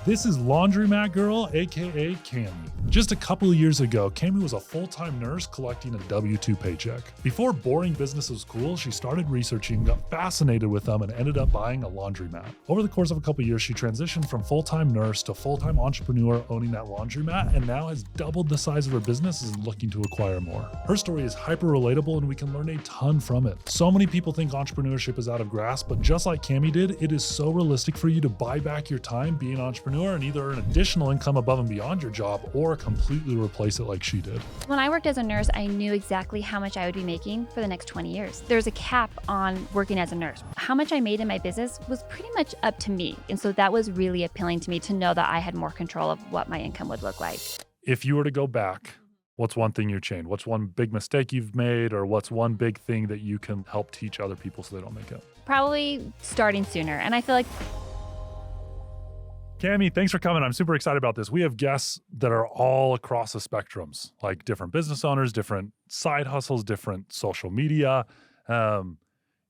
This is Laundromat Girl, aka Cami. Just a couple of years ago, Cami was a full-time nurse collecting a W-2 paycheck. Before boring business was cool, she started researching, got fascinated with them, and ended up buying a laundromat. Over the course of a couple of years, she transitioned from full-time nurse to full-time entrepreneur owning that laundromat, and now has doubled the size of her business and is looking to acquire more. Her story is hyper relatable, and we can learn a ton from it. So many people think entrepreneurship is out of grasp, but just like Cami did, it is so realistic for you to buy back your time being an entrepreneur and either earn additional income above and beyond your job or completely replace it like she did. When I worked as a nurse, I knew exactly how much I would be making for the next 20 years. There's a cap on working as a nurse. How much I made in my business was pretty much up to me. And so that was really appealing to me to know that I had more control of what my income would look like. If you were to go back, what's one thing you'd change? What's one big mistake you've made, or what's one big thing that you can help teach other people so they don't make it? Probably starting sooner. And I feel like Cami, thanks for coming. I'm super excited about this. We have guests that are all across the spectrums, like different business owners, different side hustles, different social media.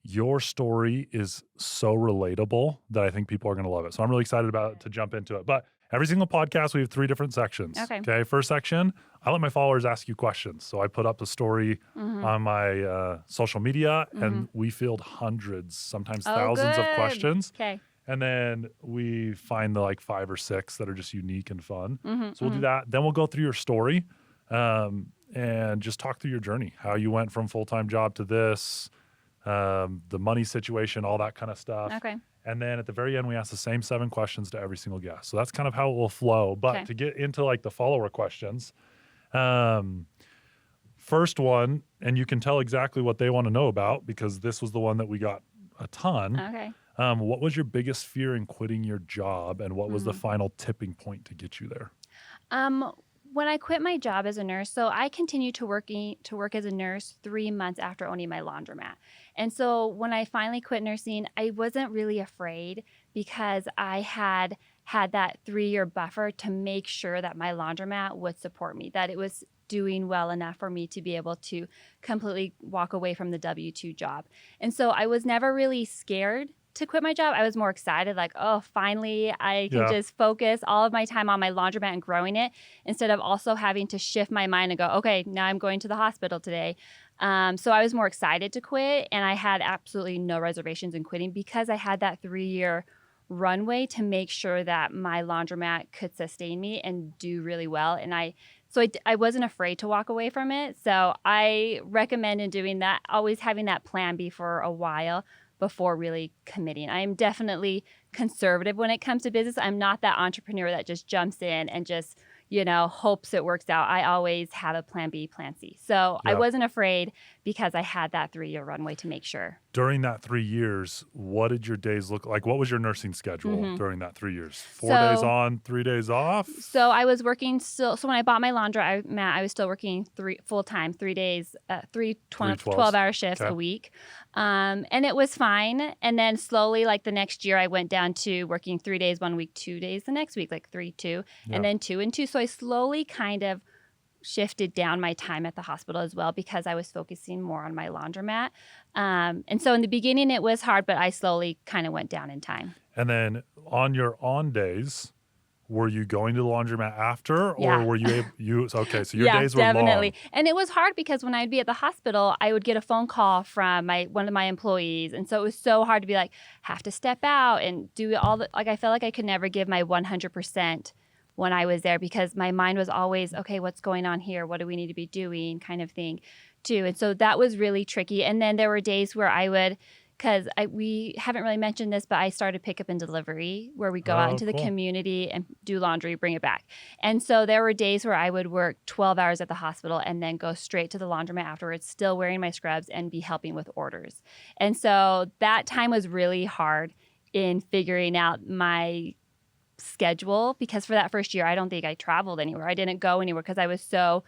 Your story is so relatable that I think people are going to love it. So I'm really excited to jump into it. But every single podcast, we have 3 different sections. Okay. First section, I let my followers ask you questions. So I put up the story on my social media, and we field hundreds, sometimes thousands of questions. Okay. And then we find the 5 or 6 that are just unique and fun. So we'll do that. Then we'll go through your story and just talk through your journey, how you went from full-time job to this, the money situation, all that kind of stuff. Okay. And then at the very end, we ask the same 7 questions to every single guest. So that's kind of how it will flow. But to get into the follower questions, first one, and you can tell exactly what they want to know about because this was the one that we got a ton. Okay. What was your biggest fear in quitting your job, and what was the final tipping point to get you there? When I quit my job as a nurse, so I continued to work as a nurse 3 months after owning my laundromat. And so when I finally quit nursing, I wasn't really afraid because I had that 3-year buffer to make sure that my laundromat would support me, that it was doing well enough for me to be able to completely walk away from the W-2 job. And so I was never really scared to quit my job. I was more excited, finally I can just focus all of my time on my laundromat and growing it instead of also having to shift my mind and go, okay, now I'm going to the hospital today. So I was more excited to quit, and I had absolutely no reservations in quitting because I had that 3-year runway to make sure that my laundromat could sustain me and do really well. And I wasn't afraid to walk away from it. So I recommend in doing that, always having that plan B for a while before really committing. I am definitely conservative when it comes to business. I'm not that entrepreneur that just jumps in and just, hopes it works out. I always have a plan B, plan C. So I wasn't afraid because I had that 3-year runway to make sure. During that 3 years, what did your days look like? What was your nursing schedule during that 3 years? 4 days on, 3 days off? So I was working still. So when I bought my laundromat, I was still working full-time, 3 days, 12-hour shifts a week. And it was fine. And then slowly, the next year, I went down to working 3 days 1 week, 2 days the next week, 3, 2, and then 2 and 2. So I slowly kind of shifted down my time at the hospital as well because I was focusing more on my laundromat. And so in the beginning, it was hard, but I slowly kind of went down in time. And then on your on days, were you going to the laundromat after, or were you able, okay, so your days were definitely. long. And it was hard because when I'd be at the hospital, I would get a phone call from one of my employees. And so it was so hard to be have to step out and do all the, I felt like I could never give my 100% when I was there because my mind was always, okay, what's going on here? What do we need to be doing? Kind of thing too. And so that was really tricky. And then there were days where I would, because we haven't really mentioned this, but I started pickup and delivery where we go out into the community and do laundry, bring it back. And so there were days where I would work 12 hours at the hospital and then go straight to the laundromat afterwards, still wearing my scrubs and be helping with orders. And so that time was really hard in figuring out my schedule because for that first year, I don't think I traveled anywhere. I didn't go anywhere because I was so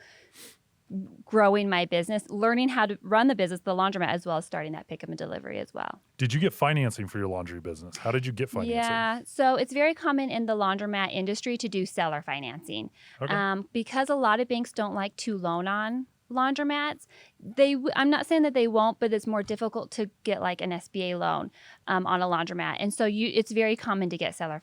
growing my business, learning how to run the business, the laundromat, as well as starting that pickup and delivery as well. Did you get financing for your laundry business? How did you get financing? Yeah, so it's very common in the laundromat industry to do seller financing because a lot of banks don't like to loan on laundromats, I'm not saying that they won't, but it's more difficult to get like an SBA loan on a laundromat. And so it's very common to get seller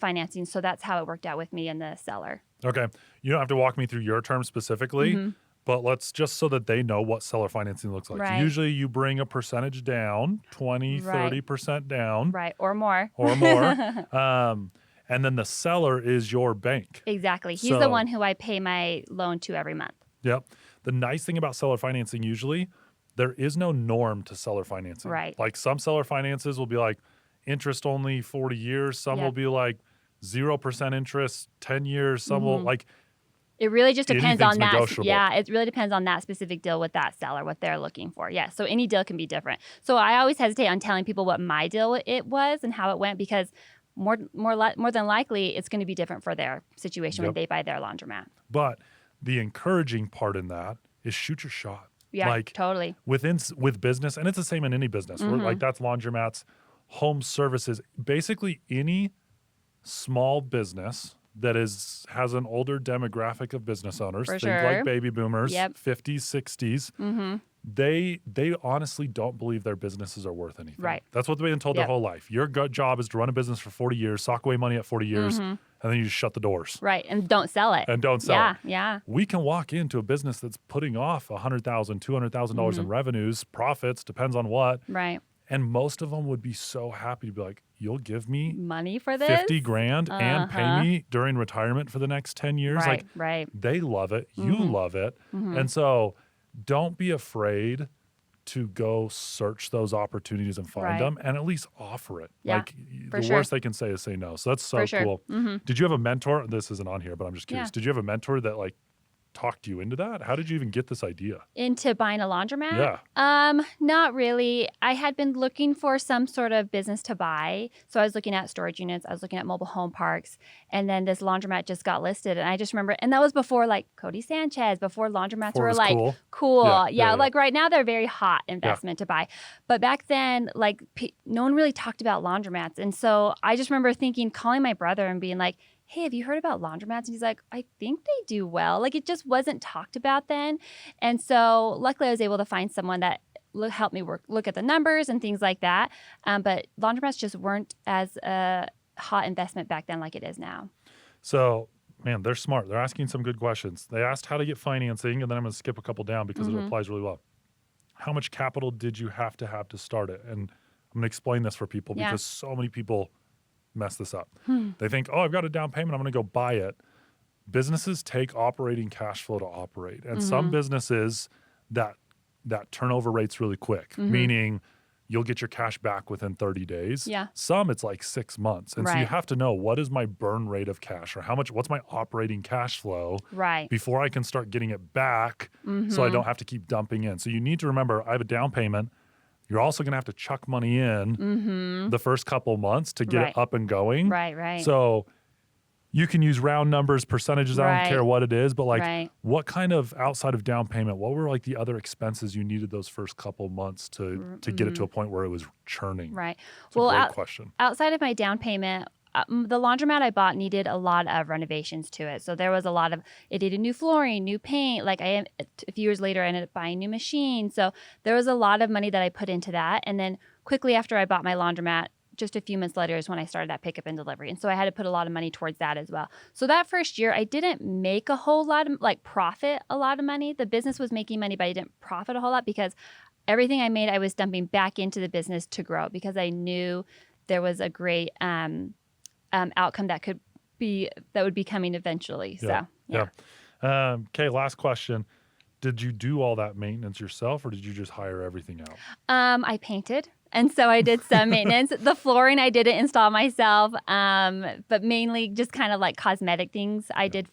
financing. So that's how it worked out with me and the seller. Okay. You don't have to walk me through your terms specifically, Mm-hmm. but let's just so that they know what seller financing looks like. Right. Usually you bring a percentage down, 20, Right. 30% down. Right. Or more. Or more. And then the seller is your bank. Exactly. He's the one who I pay my loan to every month. Yep. The nice thing about seller financing, usually, there is no norm to seller financing. Right. Like some seller finances will be like interest only 40 years. Some will be like 0% interest, 10 years. Some will like. It really just depends on that. Negotiable. Yeah, it really depends on that specific deal with that seller, what they're looking for. Yeah, so any deal can be different. So I always hesitate on telling people what my deal it was and how it went because more than likely it's going to be different for their situation when they buy their laundromat. But the encouraging part in that is shoot your shot. Yeah, like, totally. With business, and it's the same in any business. Like that's laundromats, home services, basically any small business that has an older demographic of business owners. For think sure. like baby boomers, Yep. 50s, 60s. Mm-hmm. They honestly don't believe their businesses are worth anything. Right. That's what they've been told their whole life. Your job is to run a business for 40 years, sock away money at 40 years, and then you just shut the doors. Right, and don't sell it. Yeah. We can walk into a business that's putting off $100,000, $200,000 in revenues, profits, depends on what. Right. And most of them would be so happy to be like, you'll give me money for this? 50 grand and pay me during retirement for the next 10 years. Right. They love it. You love it. And so don't be afraid to go search those opportunities and find them and at least offer it. Yeah, the worst they can say is say no. So that's so cool. Did you have a mentor? This isn't on here, but I'm just curious. Did you have a mentor that like talked you into that? How did you even get this idea? Into buying a laundromat? Yeah. Not really. I had been looking for some sort of business to buy. So I was looking at storage units. I was looking at mobile home parks. And then this laundromat just got listed. And I just remember, and that was before like Cody Sanchez, before laundromats were like cool. Yeah. Like right now they're very hot investment to buy. But back then, like no one really talked about laundromats. And so I just remember calling my brother and being like, hey, have you heard about laundromats? And he's like, I think they do well. Like it just wasn't talked about then. And so luckily I was able to find someone that helped me look at the numbers and things like that. But laundromats just weren't as a hot investment back then like it is now. So, man, they're smart. They're asking some good questions. They asked how to get financing, and then I'm going to skip a couple down because it applies really well. How much capital did you have to start it? And I'm going to explain this for people because so many people mess this up. They think, oh, I've got a down payment, I'm going to go buy it. Businesses take operating cash flow to operate. And some businesses, that turnover rate's really quick, meaning you'll get your cash back within 30 days. Yeah. Some it's like 6 months. And so you have to know, what is my burn rate of cash, or what's my operating cash flow before I can start getting it back so I don't have to keep dumping in. So you need to remember, I have a down payment. You're also going to have to chuck money in the first couple months to get it up and going. Right. So you can use round numbers, percentages, I don't care what it is, but like what kind of, outside of down payment, what were like the other expenses you needed those first couple months to get it to a point where it was churning? Right. It's a great question. Outside of my down payment, the laundromat I bought needed a lot of renovations to it. So there was a lot of, it needed new flooring, new paint. Like a few years later, I ended up buying new machines. So there was a lot of money that I put into that. And then quickly after I bought my laundromat, just a few months later is when I started that pickup and delivery. And so I had to put a lot of money towards that as well. So that first year, I didn't make a whole lot of, profit a lot of money. The business was making money, but I didn't profit a whole lot because everything I made, I was dumping back into the business to grow because I knew there was a great outcome that would be coming eventually. So, yeah. Okay, last question. Did you do all that maintenance yourself, or did you just hire everything out? I painted. And so I did some maintenance. The flooring I didn't install myself, but mainly just kind of like cosmetic things I did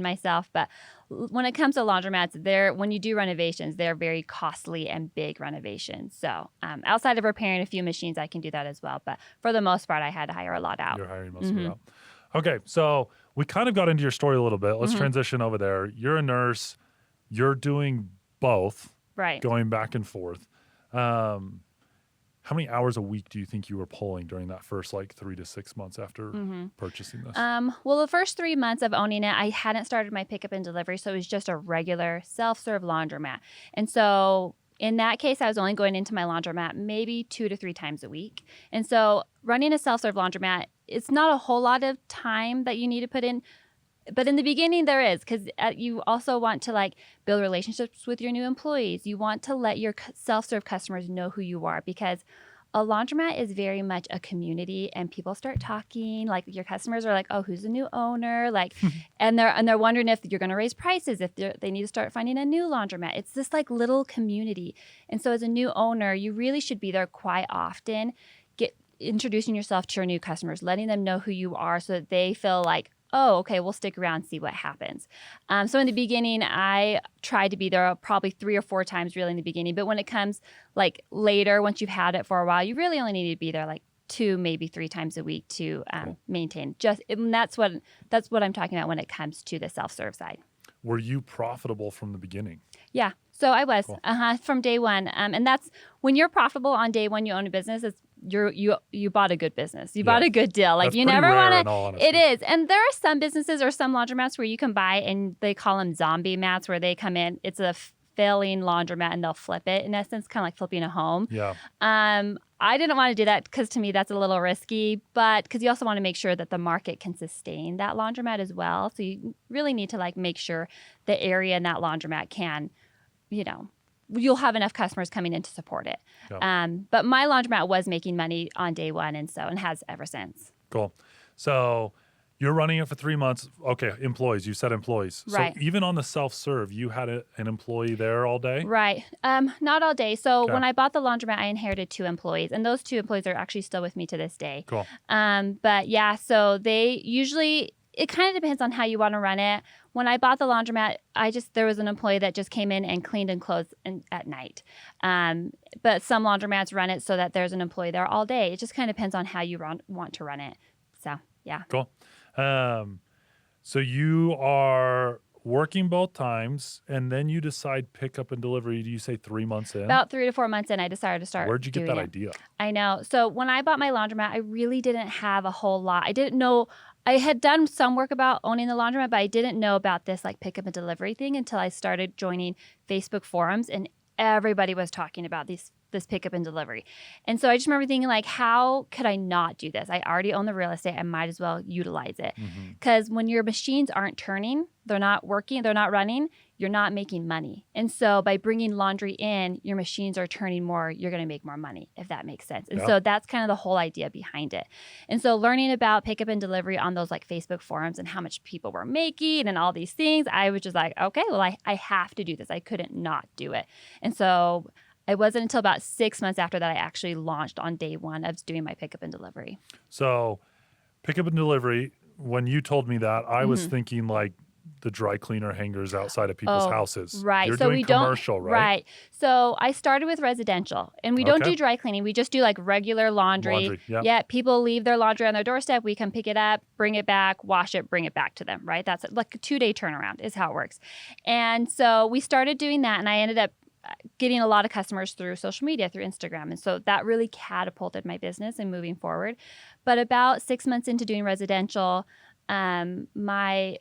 myself. But when it comes to laundromats, when you do renovations, they're very costly and big renovations. So outside of repairing a few machines, I can do that as well. But for the most part, I had to hire a lot out. You're hiring most of it out. Okay, so we kind of got into your story a little bit. Let's transition over there. You're a nurse. You're doing both. Right. Going back and forth. How many hours a week do you think you were pulling during that first like 3 to 6 months after purchasing this? Well, the first 3 months of owning it, I hadn't started my pickup and delivery, so it was just a regular self-serve laundromat. And so in that case, I was only going into my laundromat maybe 2 to 3 times a week. And so running a self-serve laundromat, it's not a whole lot of time that you need to put in. But in the beginning, there is, because you also want to like build relationships with your new employees. You want to let your self-serve customers know who you are, because a laundromat is very much a community, and people start talking. Like your customers are like, "Oh, who's the new owner?" Like, and they're wondering if you're going to raise prices, if they need to start finding a new laundromat. It's this like little community, and so as a new owner, you really should be there quite often, introducing yourself to your new customers, letting them know who you are, so that they feel like, oh, okay, we'll stick around and see what happens. So in the beginning, I tried to be there probably 3 or 4 times really in the beginning. But when it comes like later, once you've had it for a while, you really only need to be there like 2, maybe 3 times a week to maintain. And that's what I'm talking about when it comes to the self-serve side. Were you profitable from the beginning? Yeah. So I was Cool. From day one. And that's when you're profitable on day one, you own a business. You bought a good business. You bought a good deal. Like That's you pretty never rare, want in to. all honesty. It is. And there are some businesses or some laundromats where you can buy, and they call them zombie mats, where they come in. It's a failing laundromat and they'll flip it. In essence, kind of like flipping a home. Yeah. I didn't want to do that because to me that's a little risky, but because you also want to make sure that the market can sustain that laundromat as well. So you really need to like make sure the area in that laundromat can, you'll have enough customers coming in to support it. Yeah. But my laundromat was making money on day one, and has ever since. Cool. So you're running it for 3 months. Okay, employees. You said employees. Right. So even on the self-serve, you had an employee there all day? Right. Not all day. So Okay. when I bought the laundromat, I inherited 2 employees, and those 2 employees are actually still with me to this day. Cool. But yeah, so they usually, it kind of depends on how you want to run it. When I bought the laundromat, there was an employee that just came in and cleaned and closed at night. But some laundromats run it so that there's an employee there all day. It just kind of depends on how you want to run it. So yeah. Cool. So you are working both times, and then you decide pickup and delivery. Do you say 3 months in? About 3 to 4 months in, I decided to start. Where'd you get that doing it. idea? I know. So when I bought my laundromat, I really didn't have a whole lot. I didn't know. I had done some work about owning the laundromat, but I didn't know about this like pickup and delivery thing until I started joining Facebook forums, and everybody was talking about this pickup and delivery. And so I just remember thinking like, how could I not do this? I already own the real estate. I might as well utilize it. Because when your machines aren't turning, they're not working, they're not running, you're not making money. And so by bringing laundry in, your machines are turning more, you're going to make more money, if that makes sense. And so that's kind of the whole idea behind it. And so learning about pickup and delivery on those like Facebook forums and how much people were making and all these things, I was just like, okay, well, I have to do this. I couldn't not do it. And so it wasn't until about 6 months after that I actually launched on day one of doing my pickup and delivery. So pickup and delivery, when you told me that, I was thinking like the dry cleaner hangers outside of people's houses. Right. You're So doing we commercial, right? Right. So I started with residential, and we don't do dry cleaning. We just do like regular laundry. Yep. Yeah. People leave their laundry on their doorstep. We come pick it up, bring it back, wash it, bring it back to them. Right. That's like a 2-day turnaround is how it works. And so we started doing that, and I ended up getting a lot of customers through social media, through Instagram. And so that really catapulted my business and moving forward. But about 6 months into doing residential, my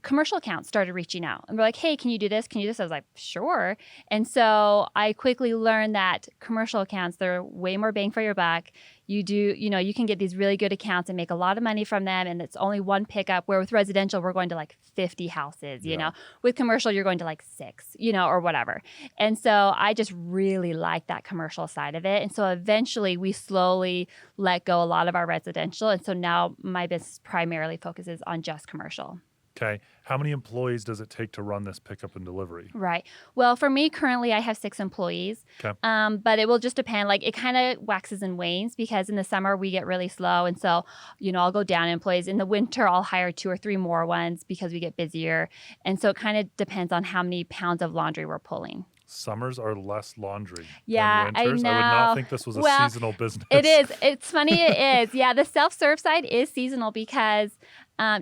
commercial accounts started reaching out and were like, hey, can you do this? Can you do this? I was like, sure. And so I quickly learned that commercial accounts, they're way more bang for your buck. You can get these really good accounts and make a lot of money from them. And it's only one pickup, where with residential, we're going to like 50 houses, you know, with commercial, you're going to like 6, or whatever. And so I just really like that commercial side of it. And so eventually we slowly let go a lot of our residential. And so now my business primarily focuses on just commercial. Okay. How many employees does it take to run this pickup and delivery? Right. Well, for me, currently, I have 6 employees. Okay. But it will just depend. Like, it kind of waxes and wanes, because in the summer, we get really slow. And so, I'll go down in employees. In the winter, I'll hire 2 or 3 more ones because we get busier. And so it kind of depends on how many pounds of laundry we're pulling. Summers are less laundry Yeah, than winters. I know. I would not think this was a seasonal business. It is. It's funny. It is. Yeah, the self-serve side is seasonal because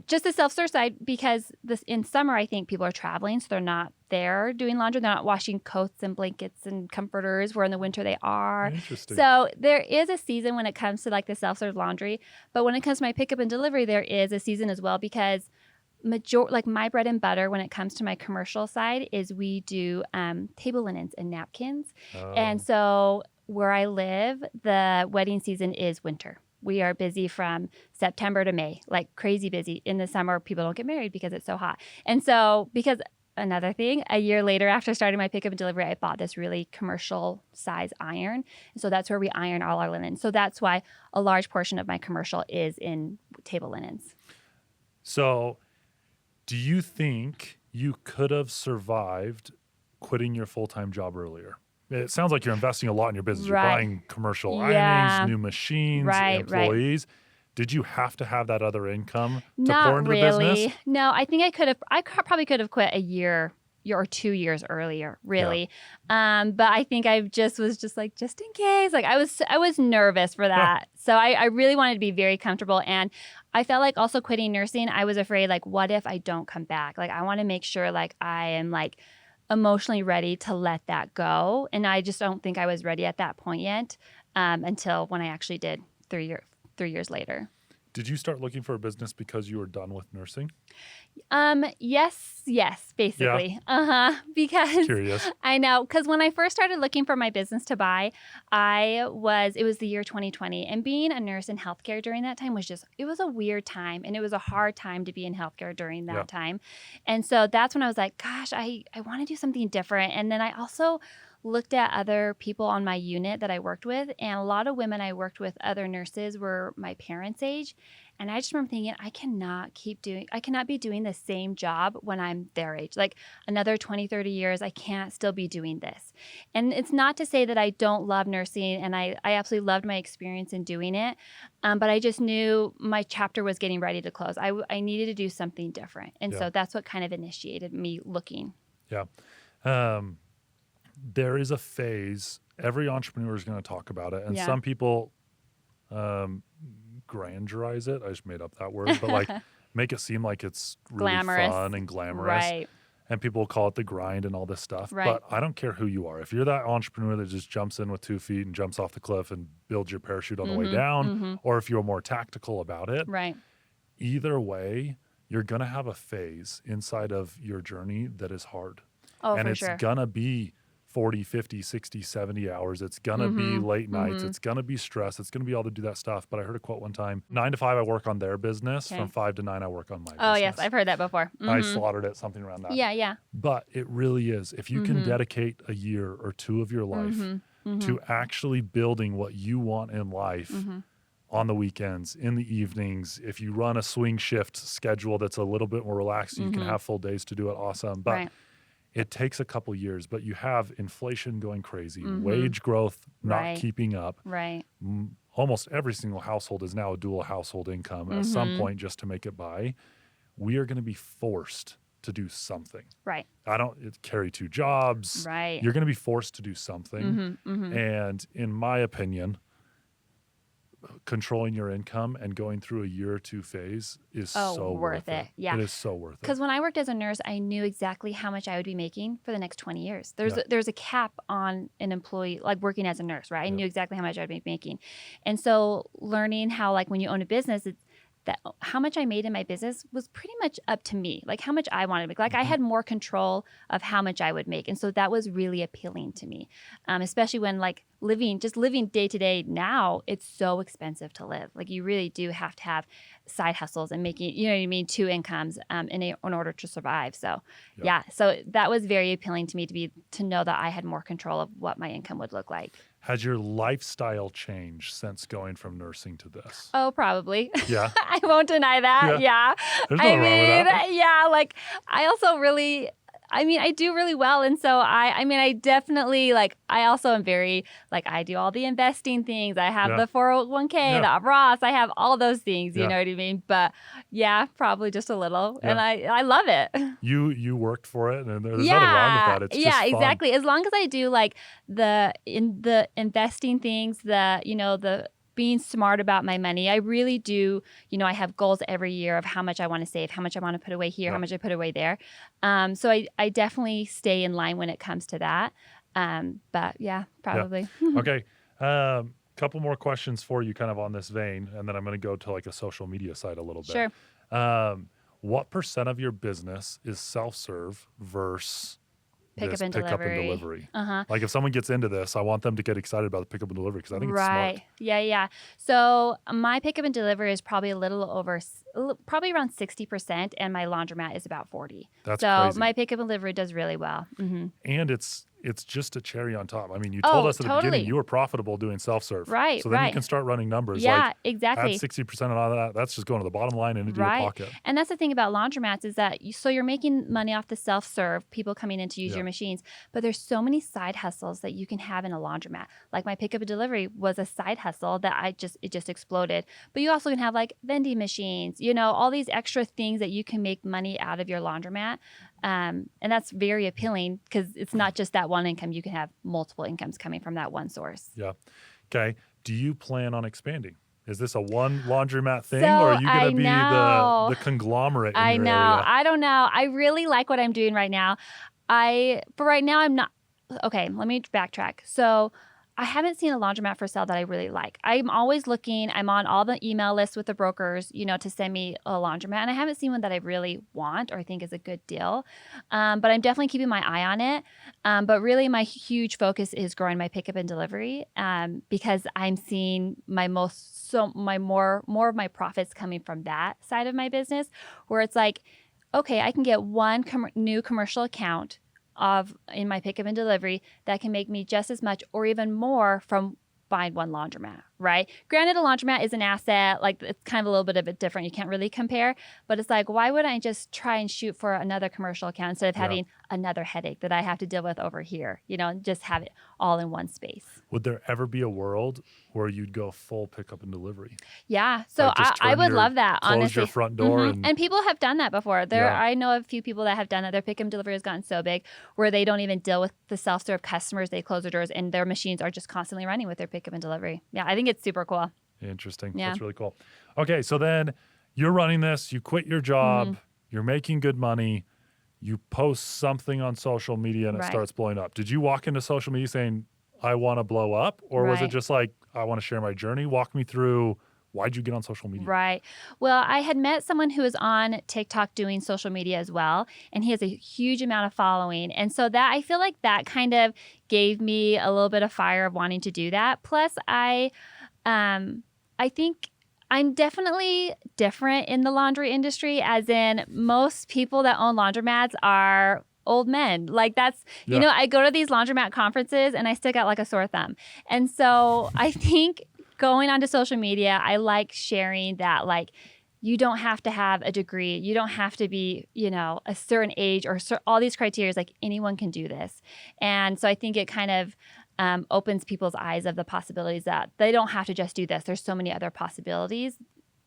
Just the self-serve side, because in summer, I think people are traveling, so they're not there doing laundry. They're not washing coats and blankets and comforters, where in the winter they are. Interesting. So there is a season when it comes to like the self-serve laundry. But when it comes to my pickup and delivery, there is a season as well, because like my bread and butter when it comes to my commercial side is we do table linens and napkins. And so where I live, the wedding season is winter. We are busy from September to May, like crazy busy. In the summer, people don't get married because it's so hot. And so another thing, a year later after starting my pickup and delivery, I bought this really commercial size iron. And so that's where we iron all our linen. So that's why a large portion of my commercial is in table linens. So do you think you could have survived quitting your full-time job earlier? It sounds like you're investing a lot in your business. You're buying commercial ironings, new machines, employees. Did you have to have that other income to pour into the business? No, I think I probably could have quit a year or 2 years earlier, really. Yeah. But I think I was just in case. Like I was nervous for that. Yeah. So I really wanted to be very comfortable. And I felt like also quitting nursing, I was afraid, like, what if I don't come back? Like, I want to make sure like I am like emotionally ready to let that go. And I just don't think I was ready at that point yet until when I actually did 3 years later. Did you start looking for a business because you were done with nursing? Yes, basically. Yeah. Because curious. I know, because when I first started looking for my business to buy, it was the year 2020, and being a nurse in healthcare during that time it was a weird time, and it was a hard time to be in healthcare during that time. And so that's when I was like, gosh, I want to do something different. And then I also looked at other people on my unit that I worked with, and a lot of women I worked with, other nurses, were my parents' age. And I just remember thinking, I cannot be doing the same job when I'm their age. Like another 20, 30 years, I can't still be doing this. And it's not to say that I don't love nursing, and I absolutely loved my experience in doing it. But I just knew my chapter was getting ready to close. I needed to do something different. And so that's what kind of initiated me looking. Yeah. There is a phase, every entrepreneur is going to talk about it. And some people grandiorize it. I just made up that word, but like make it seem like it's really fun and glamorous. Right. And people call it the grind and all this stuff. Right. But I don't care who you are. If you're that entrepreneur that just jumps in with 2 feet and jumps off the cliff and builds your parachute on the way down, or if you're more tactical about it, right. Either way, you're going to have a phase inside of your journey that is hard. Oh, and for it's sure. going to be 40, 50, 60, 70 hours. It's going to be late nights. It's going to be stress. It's going to be all to do that stuff. But I heard a quote one time, 9 to 5, I work on their business. From 5 to 9, I work on my business. Oh, yes. I've heard that before. I slaughtered it, something around that. Yeah. But it really is. If you can dedicate a year or 2 of your life to actually building what you want in life on the weekends, in the evenings, if you run a swing shift schedule that's a little bit more relaxed, you can have full days to do it. Awesome. But it takes a couple years, but you have inflation going crazy, wage growth not keeping up. Right. Almost every single household is now a dual household income at some point just to make it by. We are going to be forced to do something. Right. Carry 2 jobs. Right. You're going to be forced to do something. And in my opinion, controlling your income and going through a year or 2 phase is so worth it. Yeah. It is so worth it. Because when I worked as a nurse, I knew exactly how much I would be making for the next 20 years. There's a cap on an employee, like working as a nurse, right? I knew exactly how much I'd be making. And so learning how, like, when you own a business, that how much I made in my business was pretty much up to me, like how much I wanted to make. Like I had more control of how much I would make. And so that was really appealing to me, especially when like living day to day now, it's so expensive to live. Like you really do have to have side hustles and making, 2 incomes in order to survive. So so that was very appealing to me to know that I had more control of what my income would look like. Has your lifestyle changed since going from nursing to this? Oh, probably. Yeah. I won't deny that. Yeah. There's nothing wrong with that. Yeah. Like I also I do really well. And so I definitely I also am very I do all the investing things. I have the 401k, the Roth, I have all those things, you know what I mean? But probably just a little. And I love it. You worked for it and there's nothing wrong with that. It's just fun. Exactly. As long as I do the investing things, the being smart about my money. I really do, I have goals every year of how much I want to save, how much I want to put away here, how much I put away there. So I definitely stay in line when it comes to that. But yeah, probably. Yeah. Okay. Couple more questions for you kind of on this vein, and then I'm going to go to like a social media side a little bit. Sure. What % of your business is self-serve versus Pickup and delivery? Like if someone gets into this, I want them to get excited about the pickup and delivery because I think it's smart. Yeah. So my pickup and delivery is probably probably around 60%, and my laundromat is about 40. That's so crazy. My pickup and delivery does really well. And it's just a cherry on top. I mean, you told us at the beginning you were profitable doing self-serve. Right. So then you can start running numbers. Yeah, like, exactly. Add 60% on all that. That's just going to the bottom line and into your pocket. And that's the thing about laundromats is that you're making money off the self-serve, people coming in to use your machines, but there's so many side hustles that you can have in a laundromat. Like my pickup and delivery was a side hustle that it just exploded. But you also can have like vending machines, all these extra things that you can make money out of your laundromat. And that's very appealing because it's not just that one income. You can have multiple incomes coming from that one source. Yeah. Okay. Do you plan on expanding? Is this a one laundromat thing, or are you going to be the conglomerate in your area? I don't know. I really like what I'm doing right now. For right now, I'm not. Okay, let me backtrack. So I haven't seen a laundromat for sale that I really like. I'm always looking. I'm on all the email lists with the brokers, to send me a laundromat. And I haven't seen one that I really want or think is a good deal. But I'm definitely keeping my eye on it. But really my huge focus is growing my pickup and delivery because I'm seeing more of my profits coming from that side of my business, where it's like, okay, I can get one new commercial account in my pickup and delivery that can make me just as much or even more from buying one laundromat, right? Granted, a laundromat is an asset. Like it's kind of a little bit of it different. You can't really compare, but it's like, why wouldn't I just try and shoot for another commercial account instead of having another headache that I have to deal with over here, and just have it all in one space. Would there ever be a world where you'd go full pickup and delivery? Yeah. So I would love that, honestly. Close your front door. And people have done that before. I know a few people that have done that. Their pickup and delivery has gotten so big where they don't even deal with the self-serve customers. They close their doors and their machines are just constantly running with their pickup and delivery. Yeah, I think it's super cool. Interesting. Yeah. That's really cool. Okay, so then you're running this. You quit your job. You're making good money. You post something on social media and it starts blowing up. Did you walk into social media saying, I want to blow up? Or was it just like, I want to share my journey? Walk me through, why'd you get on social media? Right. Well, I had met someone who was on TikTok doing social media as well, and he has a huge amount of following. And so that I feel like that kind of gave me a little bit of fire of wanting to do that. Plus, I think I'm definitely different in the laundry industry, as in most people that own laundromats are old men. Like that's, I go to these laundromat conferences and I stick out like a sore thumb. And so I think going onto social media, I like sharing that, like, you don't have to have a degree. You don't have to be, a certain age or all these criteria. Like anyone can do this. And so I think it kind of opens people's eyes of the possibilities that they don't have to just do this. There's so many other possibilities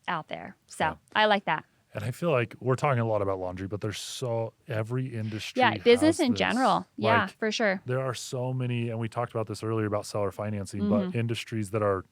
out there. So I like that. And I feel like we're talking a lot about laundry, but there's every industry. Yeah, business in this. general. Yeah, for sure. There are so many, and we talked about this earlier about seller financing, but industries that are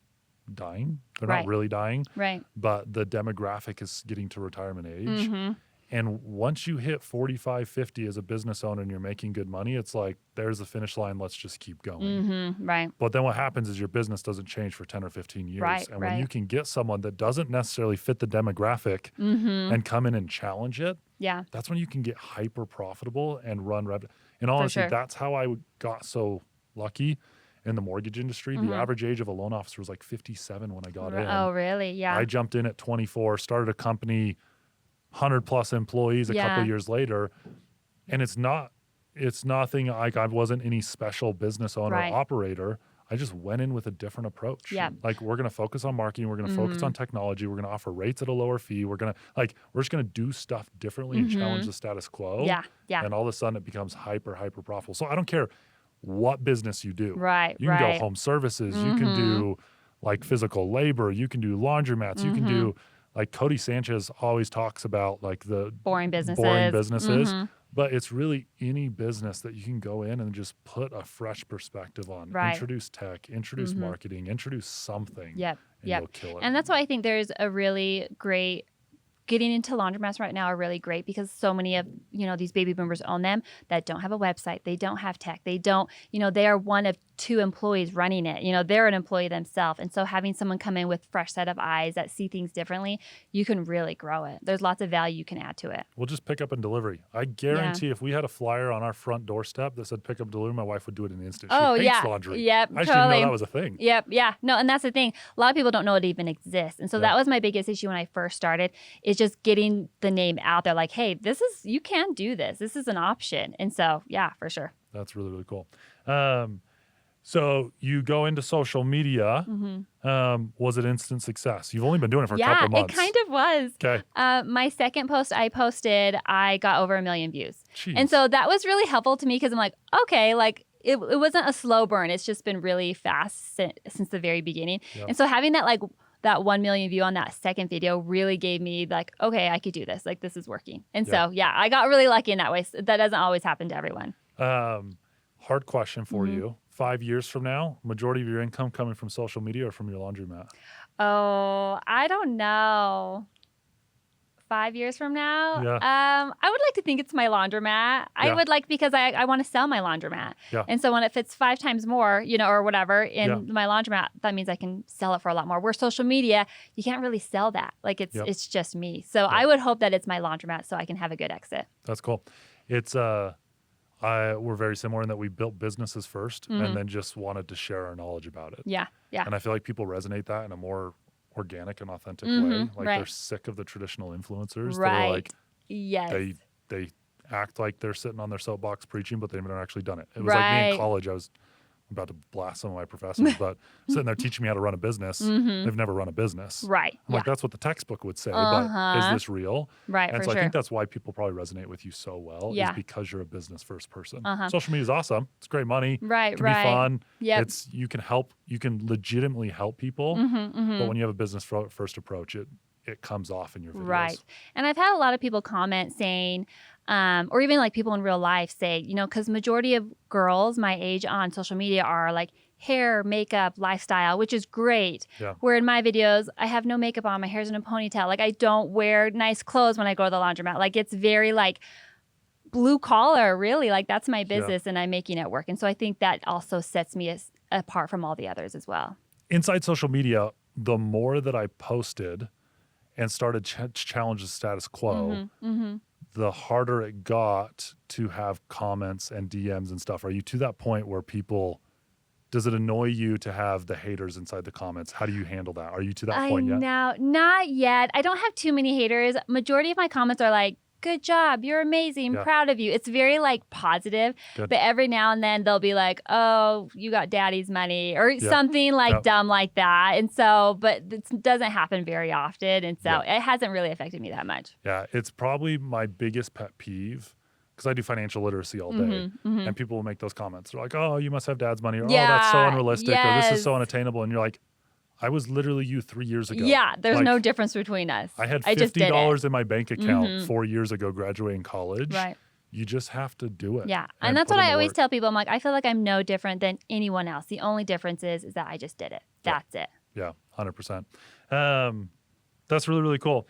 dying. They're not really dying. Right. But the demographic is getting to retirement age. And once you hit 45, 50 as a business owner and you're making good money, it's like, there's the finish line. Let's just keep going. Right. But then what happens is your business doesn't change for 10 or 15 years. Right, and when you can get someone that doesn't necessarily fit the demographic and come in and challenge it, that's when you can get hyper profitable and run revenue. And honestly, that's how I got so lucky in the mortgage industry. The average age of a loan officer was like 57 when I got in. Oh, really? Yeah. I jumped in at 24, started a company, 100 plus employees a couple of years later. And it's nothing like I wasn't any special business owner or operator. I just went in with a different approach. Yeah. Like, we're going to focus on marketing. We're going to focus on technology. We're going to offer rates at a lower fee. We're just going to do stuff differently and challenge the status quo. Yeah. Yeah. And all of a sudden it becomes hyper profitable. So I don't care what business you do. Right. You can go home services. You can do like physical labor. You can do laundromats. You can do like Cody Sanchez always talks about like the Boring businesses. Mm-hmm. But it's really any business that you can go in and just put a fresh perspective on. Right. Introduce tech, introduce marketing, introduce something. Yep. And Yep. you'll kill it. And that's why I think there's a really great getting into laundromats right now are really great because so many of, these baby boomers own them that don't have a website. They don't have tech. They don't, they are one of 2 employees running it. They're an employee themselves. And so having someone come in with fresh set of eyes that see things differently, you can really grow it. There's lots of value you can add to it. We'll just pick up and delivery. I guarantee if we had a flyer on our front doorstep that said pick up and delivery, my wife would do it in an instant. She hates laundry. Yep. I didn't know that was a thing. Yep. Yeah. No, and that's the thing. A lot of people don't know it even exists. And so that was my biggest issue when I first started, is just getting the name out there like, hey, you can do this. This is an option. And so, yeah, for sure. That's really, really cool. So you go into social media. Was it instant success? You've only been doing it for a couple months. Yeah, it kind of was. Okay. My second post I posted, I got over 1 million views. Jeez. And so that was really helpful to me because I'm like, okay, like it wasn't a slow burn. It's just been really fast since the very beginning. Yep. And so having that 1 million view on that second video really gave me like, okay, I could do this. Like this is working. And so, yeah, I got really lucky in that way. That doesn't always happen to everyone. Hard question for you. 5 years from now, majority of your income coming from social media or from your laundromat? Oh, I don't know. 5 years from now? Yeah. I would like to think it's my laundromat. I would like, because I want to sell my laundromat. Yeah. And so when it fits 5 times more, or whatever in my laundromat, that means I can sell it for a lot more. Where social media, you can't really sell that. Like it's just me. So I would hope that it's my laundromat so I can have a good exit. That's cool. It's we're very similar in that we built businesses first and then just wanted to share our knowledge about it. Yeah. Yeah. And I feel like people resonate that in a more organic and authentic way. Like they're sick of the traditional influencers that are like, they act like they're sitting on their soapbox preaching, but they've never actually done it. It was like me in college. I was about to blast some of my professors, but sitting there teaching me how to run a business. They've never run a business. Right. I'm like, that's what the textbook would say, but is this real? Right. And for so sure. I think that's why people probably resonate with you so well, is because you're a business first person. Social media is awesome. It's great money. Right. It can be fun. Yep. You can legitimately help people. But when you have a business first approach, it comes off in your videos. Right. And I've had a lot of people comment saying, or even like people in real life say, because majority of girls my age on social media are like hair, makeup, lifestyle, which is great. Yeah. Where in my videos, I have no makeup on, my hair's in a ponytail. Like I don't wear nice clothes when I go to the laundromat. Like it's very like blue collar, really. Like that's my business and I'm making it work. And so I think that also sets me apart from all the others as well. Inside social media, the more that I posted and started to challenge the status quo, the harder it got to have comments and DMs and stuff. Are you to that point where does it annoy you to have the haters inside the comments? How do you handle that? Are you to that point yet? No, not yet. I don't have too many haters. Majority of my comments are like, good job, you're amazing, proud of you. It's very like positive. Good. But every now and then they'll be like, oh, you got daddy's money or something like dumb like that. And so, but it doesn't happen very often. And so it hasn't really affected me that much. Yeah, it's probably my biggest pet peeve because I do financial literacy all day. And people will make those comments. They're like, oh, you must have dad's money. Or, oh, that's so unrealistic. Or this is so unattainable. And you're like, I was literally you 3 years ago. Yeah, there's no difference between us. I had $50 in my bank account 4 years ago graduating college. Right. You just have to do it. Yeah, and that's what I always tell people. I'm like, I feel like I'm no different than anyone else. The only difference is that I just did it. That's it. Yeah, 100%. That's really, really cool.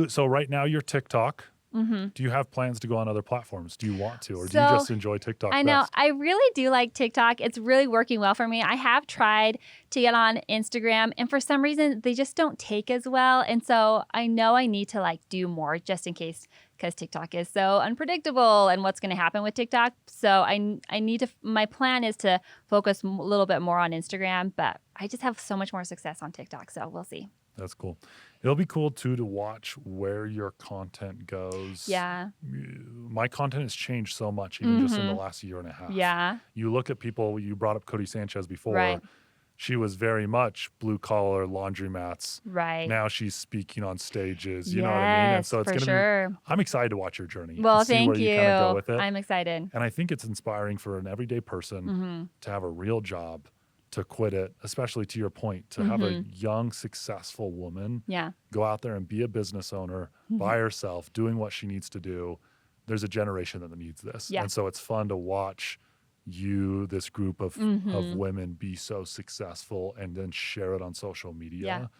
So right now you're TikTok. Do you have plans to go on other platforms? Do you want to, or do you just enjoy TikTok I know. best? I really do like TikTok. It's really working well for me. I have tried to get on Instagram, and for some reason, they just don't take as well. And so I know I need to like do more just in case, because TikTok is so unpredictable and what's going to happen with TikTok. So I need to, my plan is to focus a little bit more on Instagram, but I just have so much more success on TikTok. So we'll see. That's cool. It'll be cool, too, to watch where your content goes. Yeah. My content has changed so much, even just in the last year and a half. Yeah. You look at people, you brought up Cody Sanchez before. Right. She was very much blue-collar laundromats. Right. Now she's speaking on stages. You know what I mean? And so it's going to be, I'm excited to watch your journey. Well, and see thank where you. You kind of go with it. I'm excited. And I think it's inspiring for an everyday person to have a real job, to quit it, especially to your point, to have a young, successful woman go out there and be a business owner by herself, doing what she needs to do. There's a generation that needs this. And so it's fun to watch this group of women be so successful and then share it on social media.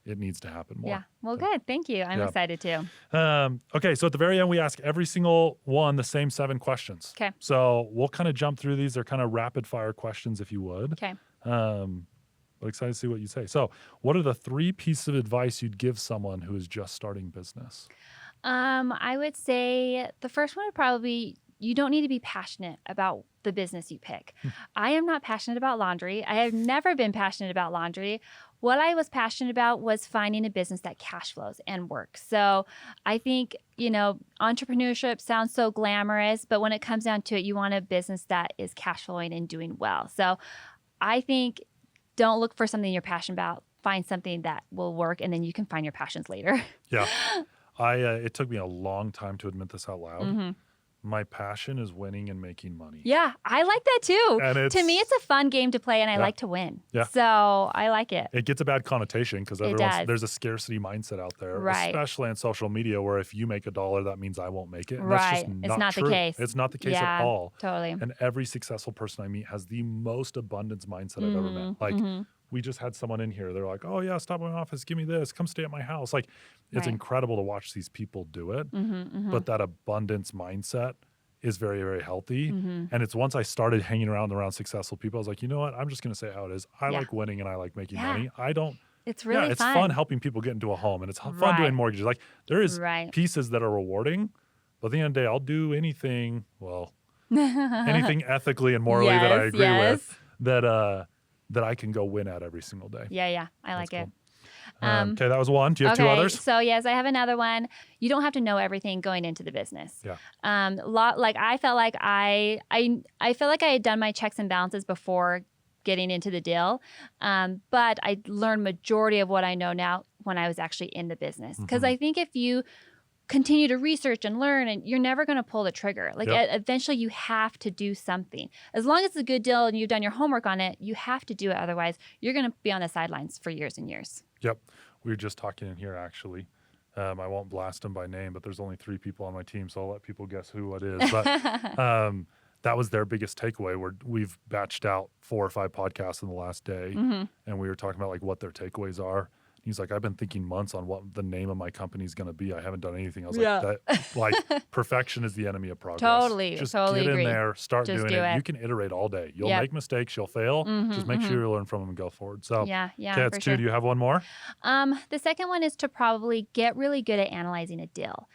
It needs to happen more. Yeah. Well, good. Thank you. I'm excited too. Okay. So at the very end, we ask every single one the same 7 questions. Okay. So we'll kind of jump through these. They're kind of rapid fire questions, if you would. Okay. But excited to see what you say. So what are the 3 pieces of advice you'd give someone who is just starting business? I would say the first one would probably, you don't need to be passionate about the business you pick. I am not passionate about laundry. I have never been passionate about laundry. What I was passionate about was finding a business that cash flows and works. So I think, entrepreneurship sounds so glamorous, but when it comes down to it, you want a business that is cash flowing and doing well. So I think don't look for something you're passionate about. Find something that will work, and then you can find your passions later. Yeah. It took me a long time to admit this out loud. My passion is winning and making money. Yeah, I like that too. And to me, it's a fun game to play, and I like to win. Yeah. So I like it. It gets a bad connotation because there's a scarcity mindset out there, especially on social media, where if you make $1, that means I won't make it. And that's just it's not true. the case. It's not the case at all. Totally. And every successful person I meet has the most abundance mindset I've ever met. Like, we just had someone in here. They're like, oh, yeah, stop by my office. Give me this. Come stay at my house. Like, it's incredible to watch these people do it. But that abundance mindset is very, very healthy. And it's once I started hanging around successful people, I was like, you know what? I'm just going to say how it is. I like winning and I like making money. It's really it's fun helping people get into a home, and it's fun doing mortgages. Like, there is pieces that are rewarding, but at the end of the day, I'll do anything, anything ethically and morally that I agree with that I can go win at every single day. Yeah. I like it. Okay, that was one. Do you have 2 others? So yes, I have another one. You don't have to know everything going into the business. Yeah. I felt like I felt like I had done my checks and balances before getting into the deal, but I learned majority of what I know now when I was actually in the business. Because I think if you continue to research and learn, and you're never going to pull the trigger. Eventually you have to do something. As long as it's a good deal and you've done your homework on it, you have to do it. Otherwise, you're going to be on the sidelines for years and years. Yep. We were just talking in here, actually. I won't blast them by name, but there's only 3 people on my team, so I'll let people guess who it is. But that was their biggest takeaway. We've batched out 4 or 5 podcasts in the last day, and we were talking about what their takeaways are. He's like, I've been thinking months on what the name of my company is going to be. I haven't done anything. I was like, perfection is the enemy of progress. Totally. Just totally get agree. in there, start Just doing do it. it. You can iterate all day. You'll make mistakes. You'll fail. Just make sure you learn from them and go forward. So yeah. Okay, that's 2. Do you have one more? The second one is to probably get really good at analyzing a deal.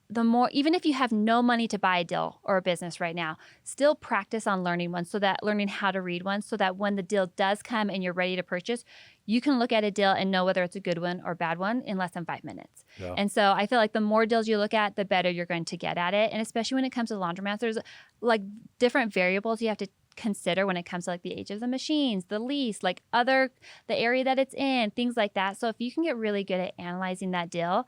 The more, even if you have no money to buy a deal or a business right now, still practice on learning how to read one, so that when the deal does come and you're ready to purchase, you can look at a deal and know whether it's a good one or bad one in less than 5 minutes. Yeah. And so I feel like the more deals you look at, the better you're going to get at it. And especially when it comes to laundromats, there's different variables you have to consider when it comes to the age of the machines, the lease, the area that it's in, things like that. So if you can get really good at analyzing that deal,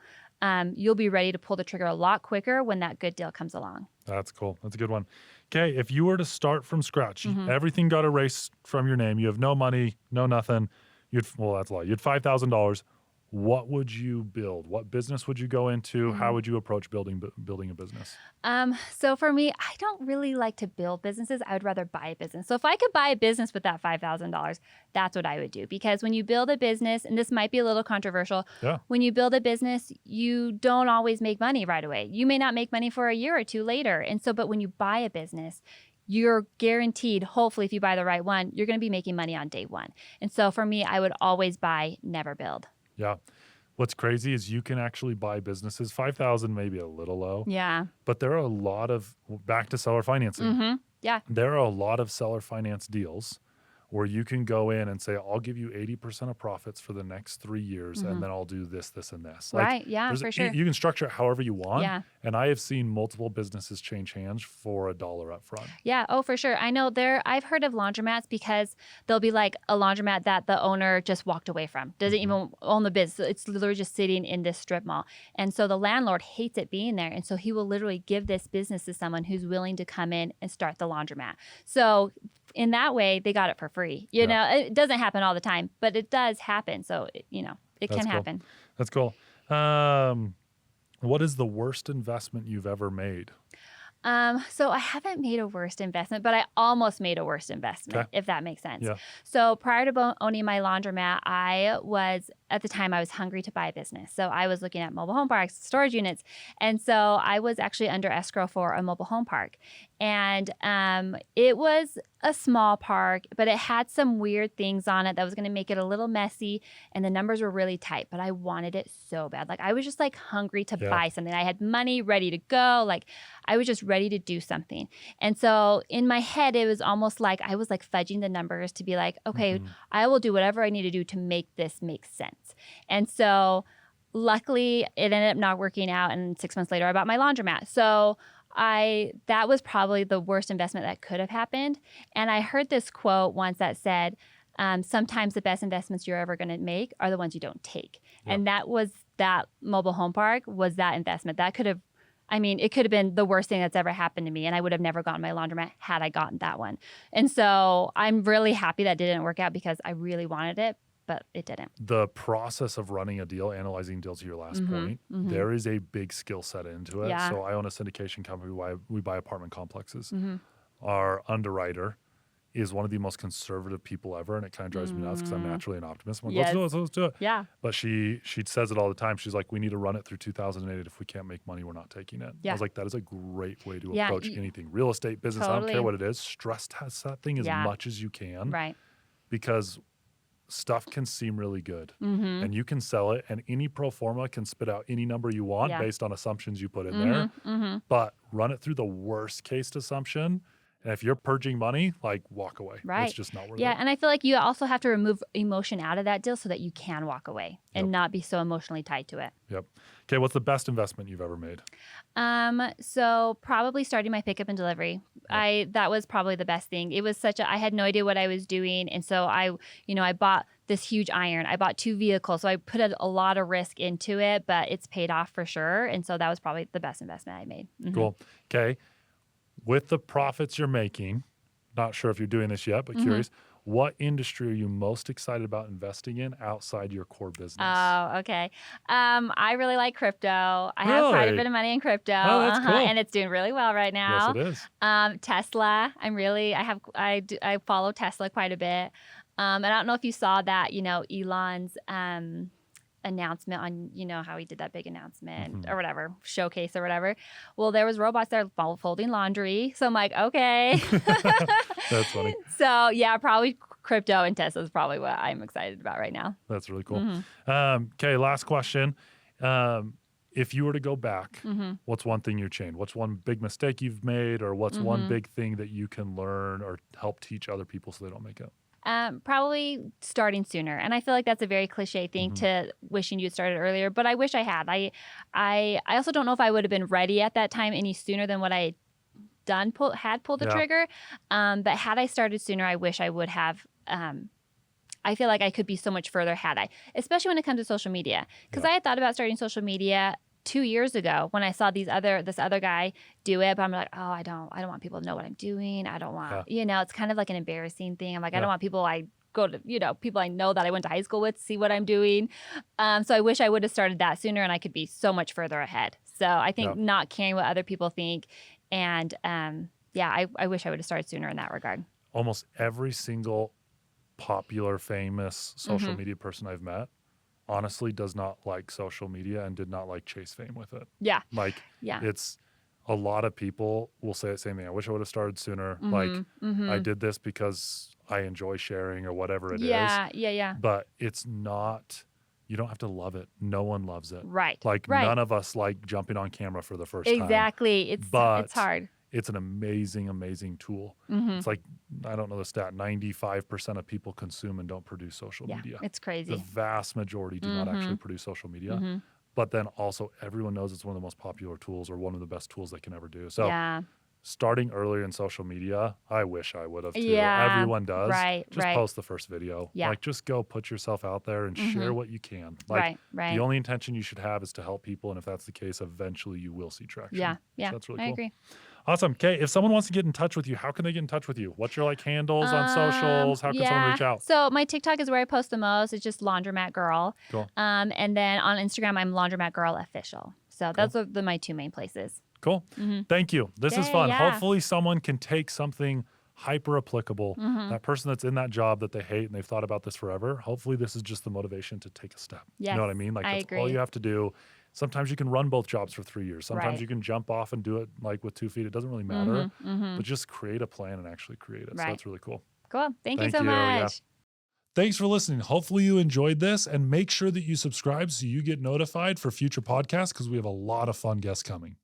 you'll be ready to pull the trigger a lot quicker when that good deal comes along. That's cool. That's a good one. Okay, if you were to start from scratch, everything got erased from your name, you have no money, no nothing, that's a lot. You had $5,000. What would you build? What business would you go into? How would you approach building a business? So for me, I don't really like to build businesses. I would rather buy a business. So if I could buy a business with that $5,000, that's what I would do. Because when you build a business, and this might be a little controversial, when you build a business, you don't always make money right away. You may not make money for a year or 2 later. And so, but when you buy a business, you're guaranteed, hopefully if you buy the right one, you're going to be making money on day one. And so for me, I would always buy, never build. Yeah. What's crazy is you can actually buy businesses. 5,000 may be a little low. Yeah. But there are a lot of, back to seller financing. Yeah. There are a lot of seller finance deals where you can go in and say, I'll give you 80% of profits for the next 3 years, and then I'll do this, this, and this. Right. Yeah, for sure. You can structure it however you want. Yeah. And I have seen multiple businesses change hands for $1 up front. Yeah. Oh, for sure. I know I've heard of laundromats because they'll be like a laundromat that the owner just walked away from, doesn't even own the business. It's literally just sitting in this strip mall. And so the landlord hates it being there. And so he will literally give this business to someone who's willing to come in and start the laundromat. So in that way, they got it for free. You know, it doesn't happen all the time, but it does happen. So, you know, it can happen. That's cool. What is the worst investment you've ever made? So I haven't made a worst investment, but I almost made a worst investment, if that makes sense. Yeah. So prior to owning my laundromat, at the time I was hungry to buy a business. So I was looking at mobile home parks, storage units. And so I was actually under escrow for a mobile home park. And it was a small park, but it had some weird things on it that was going to make it a little messy. And the numbers were really tight, but I wanted it so bad. Like I was just like hungry to buy something. I had money ready to go. Like I was just ready to do something. And so in my head, it was almost like I was like fudging the numbers to be like, okay, I will do whatever I need to do to make this make sense. And so luckily it ended up not working out. And 6 months later, I bought my laundromat. So that was probably the worst investment that could have happened. And I heard this quote once that said, sometimes the best investments you're ever going to make are the ones you don't take. Yeah. And that mobile home park was that investment. That could have, it could have been the worst thing that's ever happened to me. And I would have never gotten my laundromat had I gotten that one. And so I'm really happy that didn't work out because I really wanted it, but it didn't. The process of running a deal, analyzing deals to your last point, there is a big skill set into it. Yeah. So I own a syndication company where we buy apartment complexes. Our underwriter is one of the most conservative people ever, and it kind of drives me nuts because I'm naturally an optimist. I'm like, let's do it. Yeah. But she says it all the time. She's like, we need to run it through 2008. If we can't make money, we're not taking it. Yeah. I was like, that is a great way to approach anything. Real estate, business, I don't care what it is. Stress test that thing as much as you can. Right. Because stuff can seem really good and you can sell it, and any pro forma can spit out any number you want based on assumptions you put in there. But run it through the worst case assumption. And if you're purging money, like walk away. Right. It's just not worth it. Yeah. And I feel like you also have to remove emotion out of that deal so that you can walk away and not be so emotionally tied to it. Yep. Okay. What's the best investment you've ever made? So probably starting my pickup and delivery. That was probably the best thing. It was I had no idea what I was doing. And so I bought this huge iron. I bought 2 vehicles. So I put a lot of risk into it, but it's paid off for sure. And so that was probably the best investment I made. Cool. Okay. With the profits you're making, not sure if you're doing this yet, but curious, what industry are you most excited about investing in outside your core business? Oh, okay. I really like crypto. I have quite a bit of money in crypto. Oh, that's cool. And it's doing really well right now. Yes, it is. Tesla. I follow Tesla quite a bit. And I don't know if you saw that, Elon's announcement on, how he did that big announcement or whatever, showcase or whatever. Well, there was robots there folding laundry. So I'm like, okay. That's funny. So yeah, probably crypto and Tesla is probably what I'm excited about right now. That's really cool. Okay, last question. If you were to go back, what's one thing you'd change? What's one big mistake you've made, or what's one big thing that you can learn or help teach other people so they don't make it? Probably starting sooner. And I feel like that's a very cliche thing to wishing you'd started earlier, but I wish I had. I also don't know if I would have been ready at that time any sooner than what I had pulled the trigger. But had I started sooner, I wish I would have. I feel like I could be so much further had I, especially when it comes to social media. Because I had thought about starting social media 2 years ago when I saw this other guy do it, but I'm like, oh, I don't want people to know what I'm doing. I don't want, it's kind of like an embarrassing thing. I'm like, I don't want people people I know that I went to high school with to see what I'm doing. So I wish I would have started that sooner and I could be so much further ahead. So I think not caring what other people think. And I wish I would have started sooner in that regard. Almost every single popular, famous social media person I've met honestly does not like social media and did not like chase fame with it. Yeah. It's a lot of people will say the same thing. I wish I would have started sooner. I did this because I enjoy sharing or whatever it is. Yeah. But it's not, you don't have to love it. No one loves it. Right. None of us like jumping on camera for the first time. Exactly. It's hard. It's an amazing, amazing tool. It's like, I don't know the stat, 95% of people consume and don't produce social media. It's crazy. The vast majority do not actually produce social media. But then also everyone knows it's one of the most popular tools or one of the best tools they can ever do. So starting earlier in social media, I wish I would have too. Yeah, everyone does. Just post the first video. Just go put yourself out there and share what you can. The only intention you should have is to help people. And if that's the case, eventually you will see traction. So that's really cool. I agree. Awesome. Okay. If someone wants to get in touch with you, how can they get in touch with you? What's your like handles on socials? How can someone reach out? So my TikTok is where I post the most. It's just Laundromat Girl. Cool. And then on Instagram, I'm Laundromat Girl Official. So those are my two main places. Cool. Thank you. This is Yay, fun. yeah. Hopefully someone can take something hyper applicable. That person that's in that job that they hate and they've thought about this forever. Hopefully this is just the motivation to take a step. Yes, You know what I mean? Like I that's all agree. you have to do. Sometimes you can run both jobs for 3 years. Sometimes Right. you can jump off and do it like with 2 feet. It doesn't really matter. But just create a plan and actually create it. So Right. that's really cool. Cool. Thank you Thank so you, yeah. much. Thanks for listening. Hopefully you enjoyed this, and make sure that you subscribe so you get notified for future podcasts because we have a lot of fun guests coming.